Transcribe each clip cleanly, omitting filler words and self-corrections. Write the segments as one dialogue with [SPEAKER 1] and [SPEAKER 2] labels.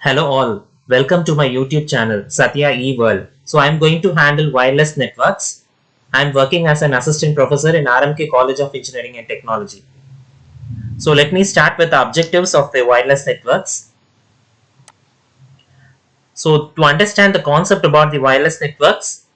[SPEAKER 1] Hello all, welcome to my YouTube channel Satya E World. So I'm going to handle wireless networks. I'm working as an assistant professor in RMK College of Engineering and Technology. So let me start with the objectives of the wireless networks. So to understand the concept about the wireless networks,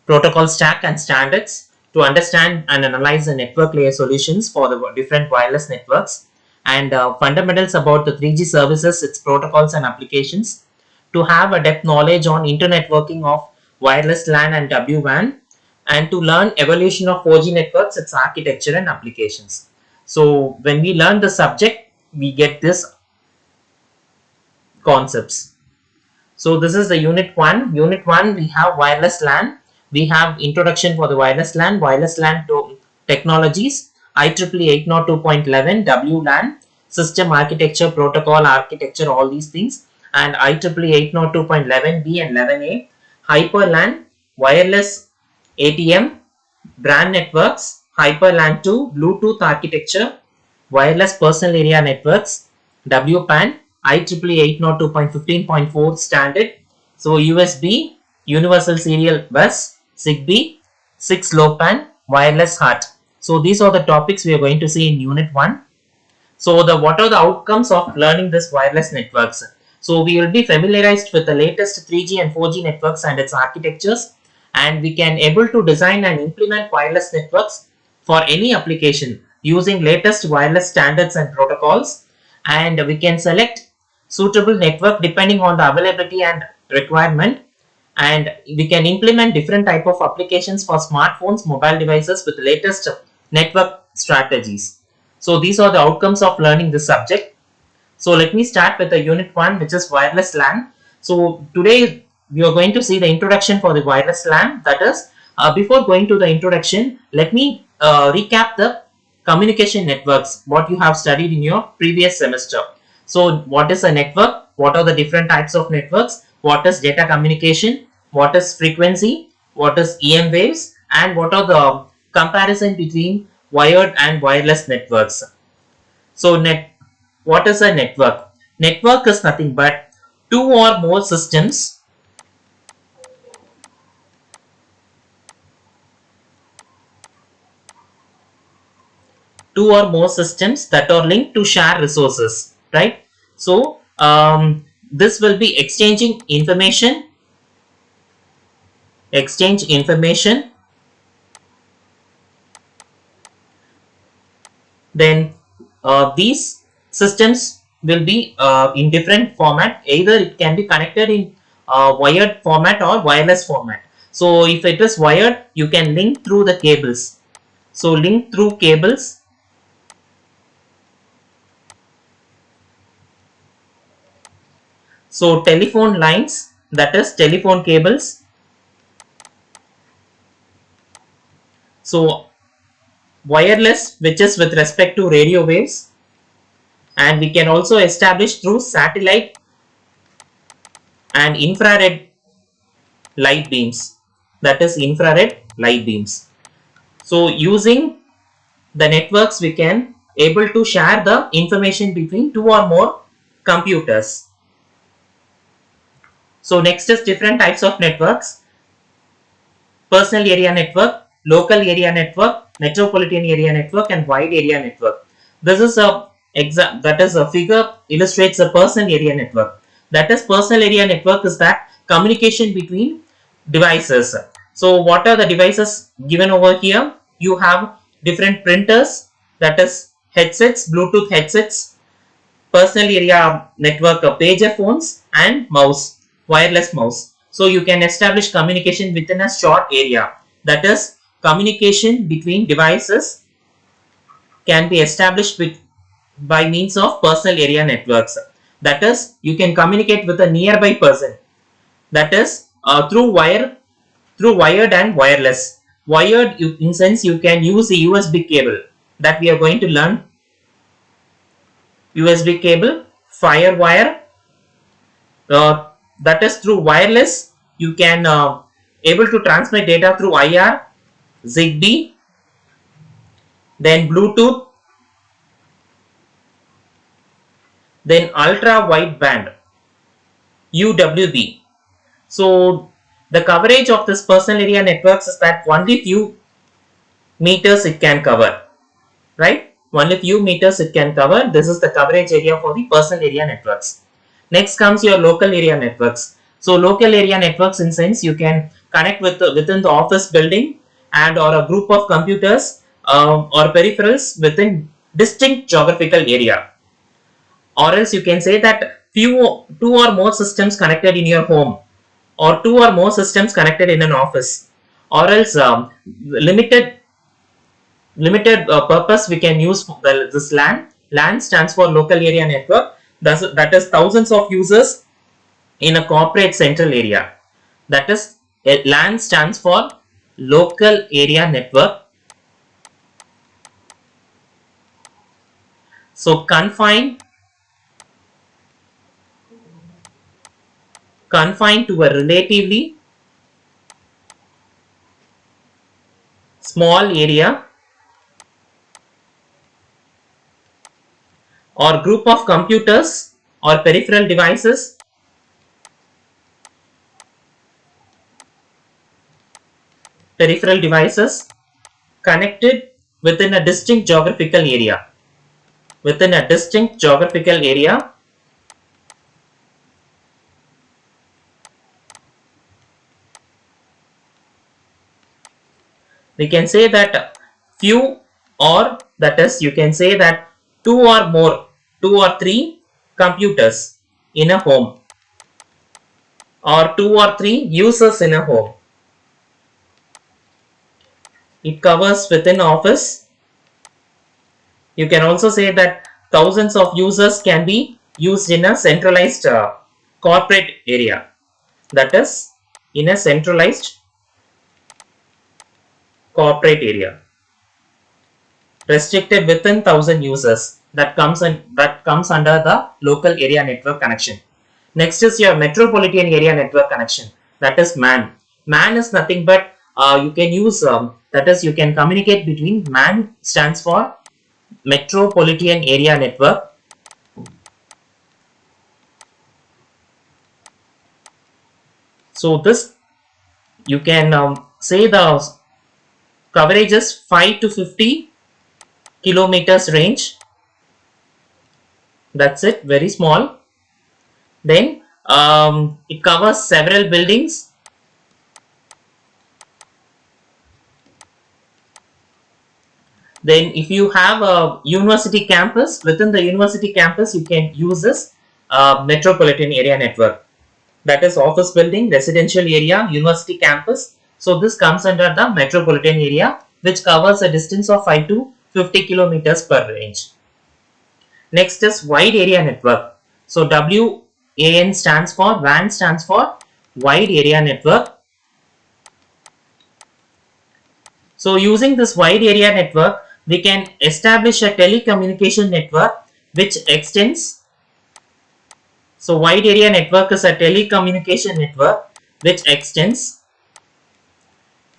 [SPEAKER 1] protocol stack and standards, to understand and analyze the network layer solutions for the different wireless networks, and fundamentals about the 3G services, its protocols and applications, to have a depth knowledge on internetworking of wireless LAN and WWAN, and to learn evolution of 4G networks, its architecture and applications. So when we learn the subject, we get this concepts. So this is the unit 1. Unit 1, we have wireless LAN. We have introduction for the wireless LAN to technologies, IEEE 802.11, WLAN, system architecture, protocol architecture, all these things, and IEEE 802.11b and 11a, Hyper LAN, wireless ATM, brand networks, Hyper LAN 2, Bluetooth architecture, wireless personal area networks, WPAN, IEEE 802.15.4 standard, so USB, universal serial bus, ZigBee, 6 low pan, wireless HART. So these are the topics we are going to see in unit 1. So what are the outcomes of learning this wireless networks? So we will be familiarized with the latest 3G and 4G networks and its architectures, and we can able to design and implement wireless networks for any application using latest wireless standards and protocols, and we can select suitable network depending on the availability and requirement, and we can implement different type of applications for smartphones, mobile devices with latest network strategies. So these are the outcomes of learning this subject. So let me start with the unit 1, which is wireless LAN. So today we are going to see the introduction for the wireless LAN. That is, before going to the introduction, let me recap the communication networks, what you have studied in your previous semester. So what is a network? What are the different types of networks? What is data communication? What is frequency? What is EM waves? And what are the comparison between wired and wireless networks? So what is a network? Network is nothing but two or more systems that are linked to share resources, right? So this will be exchange information. Then these systems will be in different format. Either it can be connected in wired format or wireless format. So if it is wired, you can link through the cables. So link through cables. So telephone lines, that is telephone cables. So wireless, which is with respect to radio waves, and we can also establish through satellite and infrared light beams, that is infrared light beams. So using the networks, we can able to share the information between two or more computers. So next is different types of networks: personal area network, local area network, metropolitan area network, and wide area network. This is a figure illustrates a personal area network. That is, personal area network is that communication between devices. So what are the devices given over here? You have different printers, that is headsets, Bluetooth headsets, personal area network pager phones, and mouse, wireless mouse. So you can establish communication within a short area. That is, communication between devices can be established by means of personal area networks. That is, you can communicate with a nearby person. That is, through wired and wireless. Wired, in sense, you can use a USB cable that we are going to learn. USB cable, Firewire, that is through wireless. You can able to transmit data through IR, ZigBee, then Bluetooth, then ultra wideband. UWB. So the coverage of this personal area networks is that only few meters it can cover, right? Only few meters it can cover. This is the coverage area for the personal area networks. Next comes your local area networks. So local area networks, in sense, you can connect with within the office building and or a group of computers or peripherals within distinct geographical area. Or else you can say that two or more systems connected in your home, or two or more systems connected in an office, or else limited purpose we can use this LAN. LAN stands for local area network. That is thousands of users in a corporate central area. That is, LAN stands for local area network. So confined to a relatively small area or group of computers or peripheral devices connected within a distinct geographical area. Within a distinct geographical area, we can say that few, or that is, you can say that two or more, two or three computers in a home, or two or three users in a home. It covers within office. You can also say that thousands of users can be used in a centralized corporate area. That is, in a centralized corporate area, restricted within 1000 users. That comes under the local area network connection. Next is your metropolitan area network connection. That is MAN. MAN is nothing but you can use that is, you can communicate between. MAN stands for metropolitan area network. So this, you can say the coverage is 5 to 50 kilometers range. That's it, very small. Then it covers several buildings. Then if you have a university campus, within the university campus you can use this metropolitan area network. That is office building, residential area, university campus. So this comes under the metropolitan area, which covers a distance of 5 to 50 kilometers per range. Next is wide area network. So WAN stands for, WAN stands for wide area network. So using this wide area network, we can establish a telecommunication network which extends. So wide area network is a telecommunication network which extends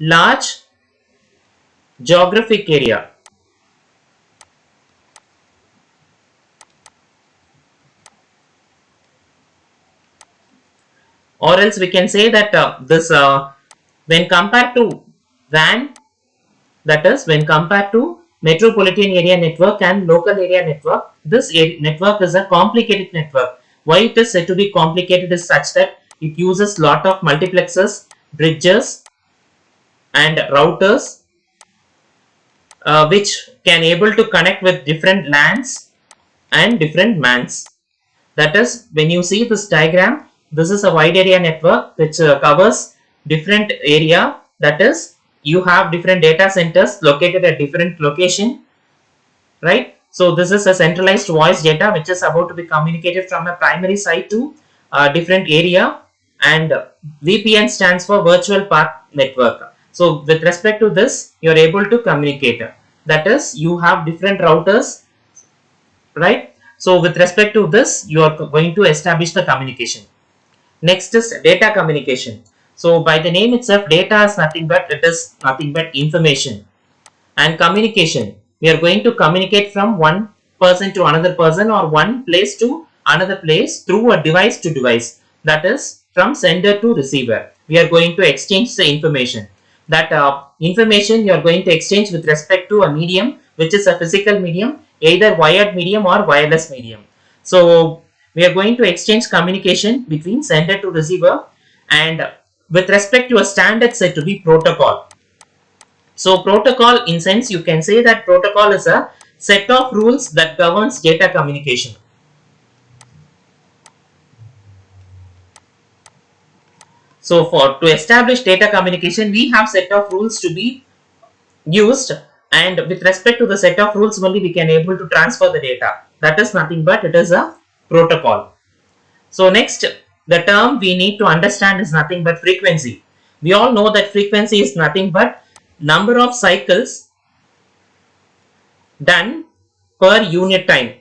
[SPEAKER 1] large geographic area. Or else we can say that when compared to WAN, that is, when compared to metropolitan area network and local area network, this network is a complicated network. Why it is said to be complicated is such that it uses lot of multiplexers, bridges and routers which can able to connect with different LANs and different MANs. That is, when you see this diagram, this is a wide area network which covers different area. That is, you have different data centers located at different location, right? So this is a centralized voice data which is about to be communicated from a primary site to a different area. And VPN stands for virtual path network. So with respect to this, you are able to communicate. That is, you have different routers, right? So with respect to this, you are going to establish the communication. Next is data communication. So by the name itself, data is nothing but, it is nothing but information. And communication, we are going to communicate from one person to another person or one place to another place through a device to device. that is from sender to receiver. We are going to exchange the information. That information you are going to exchange with respect to a medium, which is a physical medium, either wired medium or wireless medium. So we are going to exchange communication between sender to receiver, and with respect to a standard said to be protocol. So protocol, in sense, you can say that protocol is a set of rules that governs data communication. So to establish data communication, we have set of rules to be used, and with respect to the set of rules only we can able to transfer the data. That is nothing but it is a protocol. So next, the term we need to understand is nothing but frequency. We all know that frequency is nothing but number of cycles done per unit time.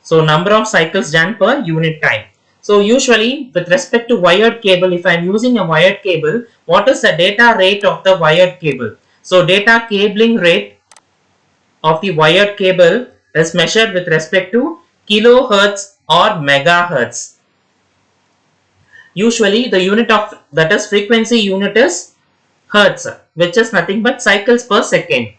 [SPEAKER 1] So number of cycles done per unit time. So usually with respect to wired cable, if I am using a wired cable, what is the data rate of the wired cable? So data cabling rate of the wired cable is measured with respect to kilohertz or megahertz. Usually the unit of, that is frequency unit, is hertz, which is nothing but cycles per second.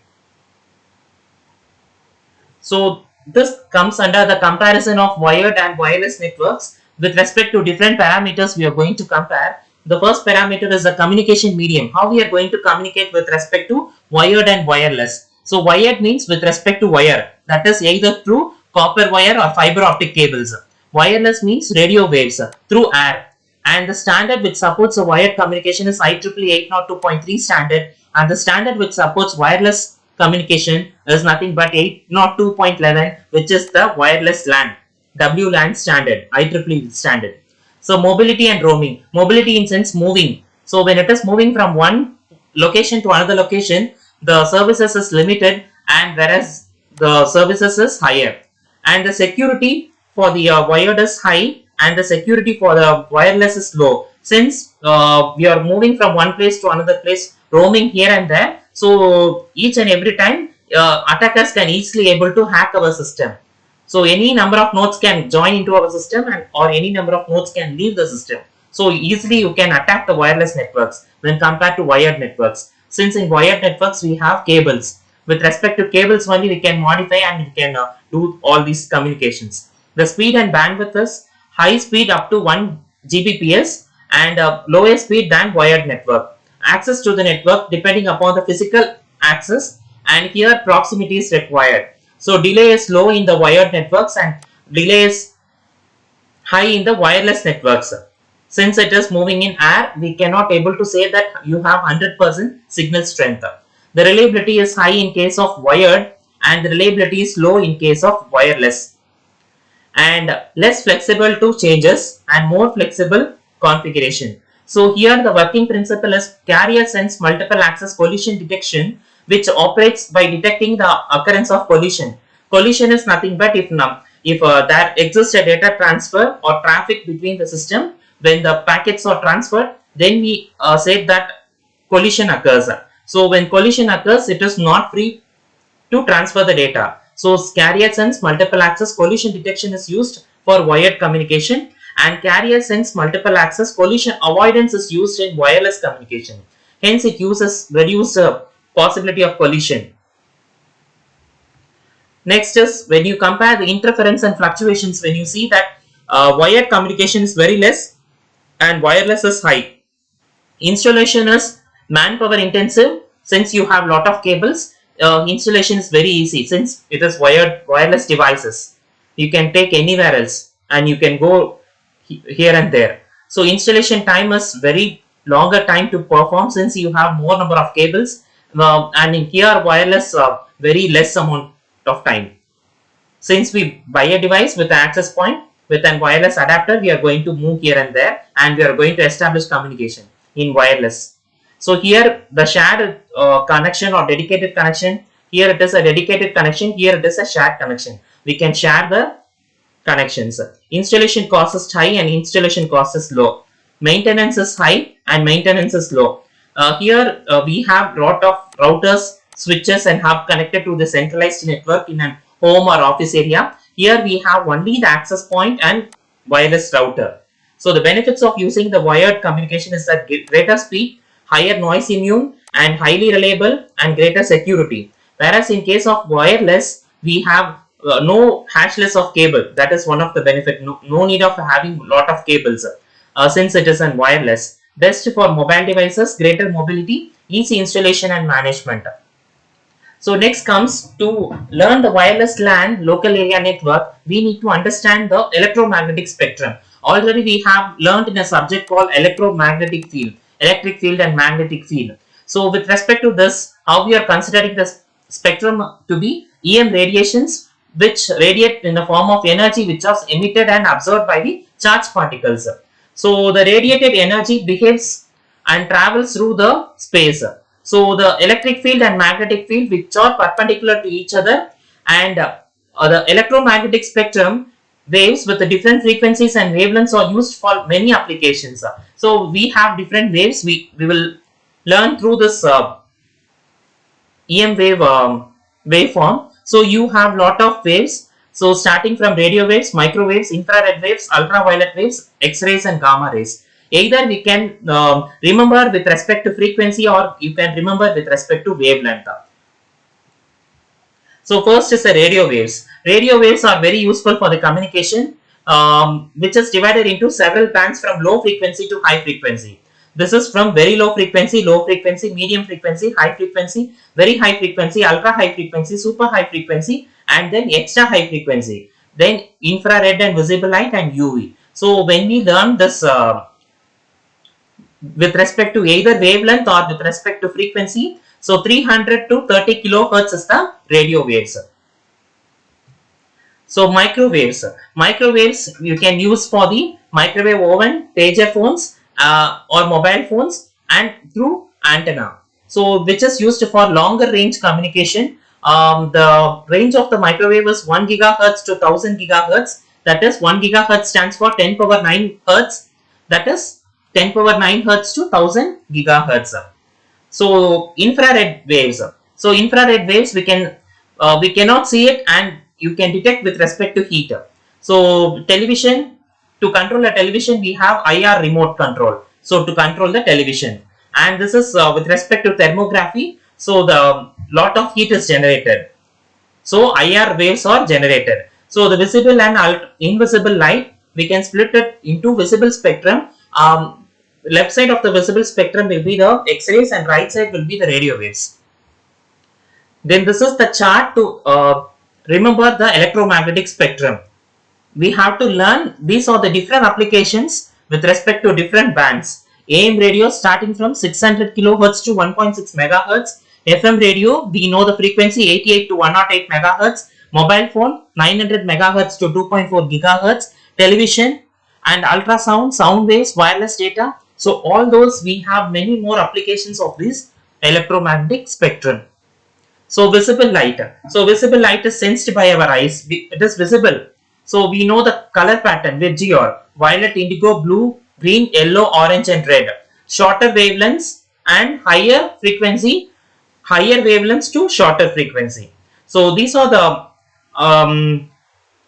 [SPEAKER 1] So this comes under the comparison of wired and wireless networks. With respect to different parameters we are going to compare. The first parameter is the communication medium. How we are going to communicate with respect to wired and wireless. So wired means with respect to wire, that is either through copper wire or fiber optic cables. Wireless means radio waves through air. And the standard which supports a wired communication is IEEE 802.3 standard, and the standard which supports wireless communication is nothing but 802.11, which is the wireless LAN, WLAN standard, IEEE standard. So mobility and roaming. Mobility in sense moving. So when it is moving from one location to another location, the services is limited, and whereas the services is higher. And the security for the wired is high, and the security for the wireless is low. Since we are moving from one place to another place, roaming here and there, so each and every time attackers can easily able to hack our system. So any number of nodes can join into our system, and or any number of nodes can leave the system. So easily you can attack the wireless networks when compared to wired networks. Since in wired networks we have cables. With respect to cables only we can modify and we can do all these communications. The speed and bandwidth is high speed up to 1 Gbps and lower speed than wired network. Access to the network depending upon the physical access, and here proximity is required. So delay is low in the wired networks and delay is high in the wireless networks. Since it is moving in air, we cannot able to say that you have 100% signal strength. The reliability is high in case of wired, and the reliability is low in case of wireless. And less flexible to changes and more flexible configuration. So here the working principle is carrier sense multiple access collision detection, which operates by detecting the occurrence of collision. Collision is nothing but if there exists a data transfer or traffic between the system, when the packets are transferred, then we say that collision occurs. So when collision occurs, it is not free to transfer the data. So carrier sense multiple access collision detection is used for wired communication, and carrier sense multiple access collision avoidance is used in wireless communication. Hence it uses reduced possibility of collision. Next is when you compare the interference and fluctuations, when you see that wired communication is very less and wireless is high. Installation is manpower intensive, since you have lot of cables. Installation is very easy since it is wireless devices. You can take anywhere else and you can go here and there. So installation time is very longer time to perform, since you have more number of cables, and in here wireless very less amount of time. Since we buy a device with an access point with an wireless adapter, we are going to move here and there, and we are going to establish communication in wireless. So here the shared connection or dedicated connection, here it is a dedicated connection, here it is a shared connection. We can share the connections. Installation cost is high and installation cost is low. Maintenance is high and maintenance is low. Here we have lot of routers, switches and hub connected to the centralized network in an home or office area. Here we have only the access point and wireless router. So the benefits of using the wired communication is that greater speed, higher noise immune, and highly reliable and greater security. Whereas in case of wireless, we have no hashless of cable. That is one of the benefit. No need of having lot of cables since it is in wireless. Best for mobile devices, greater mobility, easy installation and management. So next comes to learn the wireless LAN local area network, we need to understand the electromagnetic spectrum. Already we have learned in a subject called electromagnetic field, electric field and magnetic field. So with respect to this, how we are considering the spectrum to be EM radiations which radiate in the form of energy which is emitted and absorbed by the charged particles. So the radiated energy behaves and travels through the space. So the electric field and magnetic field which are perpendicular to each other, and the electromagnetic spectrum waves with the different frequencies and wavelengths are used for many applications. So we have different waves we will learn through this EM wave waveform. So you have lot of waves. So starting from radio waves, microwaves, infrared waves, ultraviolet waves, X-rays and gamma rays. Either we can remember with respect to frequency or you can remember with respect to wavelength. So first is the radio waves. Radio waves are very useful for the communication, which is divided into several bands from low frequency to high frequency. This is from very low frequency, medium frequency, high frequency, very high frequency, ultra high frequency, super high frequency, and then extra high frequency. Then infrared and visible light and UV. So when we learn this with respect to either wavelength or with respect to frequency, so 300 to 30 kilohertz is the radio waves. So microwaves. Microwaves you can use for the microwave oven, pager phones or mobile phones and through antenna. So which is used for longer range communication. The range of the microwave is 1 gigahertz to 1000 gigahertz. That is 1 gigahertz stands for 10 power 9 hertz. That is 10 power 9 hertz to 1000 gigahertz. So infrared waves. So infrared waves we cannot see it and you can detect with respect to heat. So television, to control a television we have IR remote control. So to control the television, and this is with respect to thermography. So the lot of heat is generated. So IR waves are generated. So the visible and invisible light we can split it into visible spectrum. Left side of the visible spectrum will be the X-rays and right side will be the radio waves. Then this is the chart to remember the electromagnetic spectrum. We have to learn these are the different applications with respect to different bands. AM radio starting from 600 kilohertz to 1.6 megahertz. FM radio we know the frequency 88 to 108 megahertz. Mobile phone 900 megahertz to 2.4 gigahertz. Television and ultrasound, sound waves, wireless data. So all those we have many more applications of this electromagnetic spectrum. So visible light. So visible light is sensed by our eyes. It is visible. So we know the color pattern with GR. Violet, indigo, blue, green, yellow, orange and red. Shorter wavelengths and higher frequency. Higher wavelengths to shorter frequency. So these are the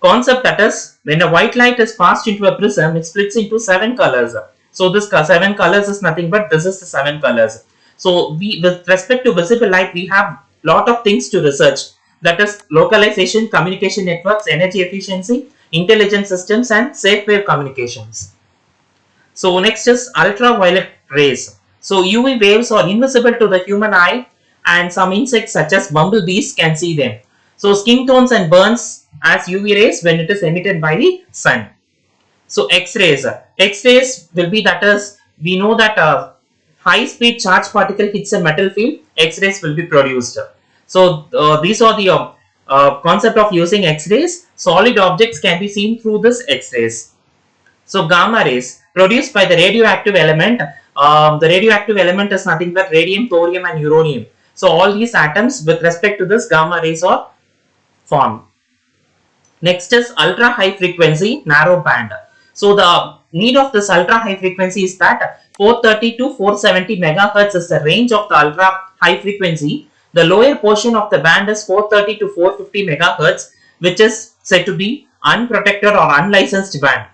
[SPEAKER 1] concept, that is when a white light is passed into a prism, it splits into 7 colors. So this 7 colors is nothing but this is the 7 colors. So we, with respect to visible light, we have lot of things to research, that is localization, communication networks, energy efficiency, intelligent systems and safe wave communications. So next is ultraviolet rays. So UV waves are invisible to the human eye and some insects such as bumblebees can see them. So skin tones and burns as UV rays when it is emitted by the sun. So X-rays. X-rays will be, that is we know that high speed charge particle hits a metal field, X-rays will be produced. So these are the concept of using X-rays. Solid objects can be seen through this X-rays. So gamma rays produced by the radioactive element. The radioactive element is nothing but radium, thorium and uranium. So all these atoms with respect to this gamma rays are formed. Next is ultra high frequency narrow band. So the need of this ultra high frequency is that 430 to 470 megahertz is the range of the ultra high frequency. The lower portion of the band is 430 to 450 megahertz, which is said to be unprotected or unlicensed band.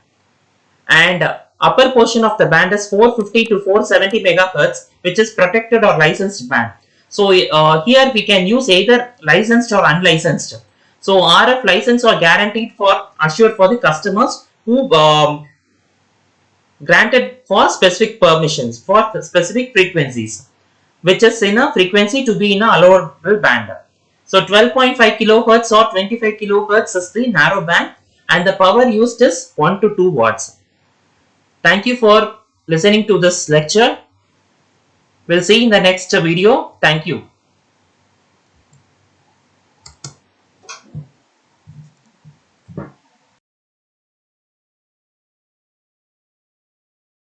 [SPEAKER 1] and upper portion of the band is 450 to 470 megahertz, which is protected or licensed band. So here we can use either licensed or unlicensed. So RF license are guaranteed for assured for the customers who granted for specific permissions for specific frequencies, which is in a frequency to be in a allowable band. So 12.5 kilohertz or 25 kilohertz is the narrow band, and the power used is 1 to 2 watts. Thank you for listening to this lecture. We'll see you in the next video. Thank you.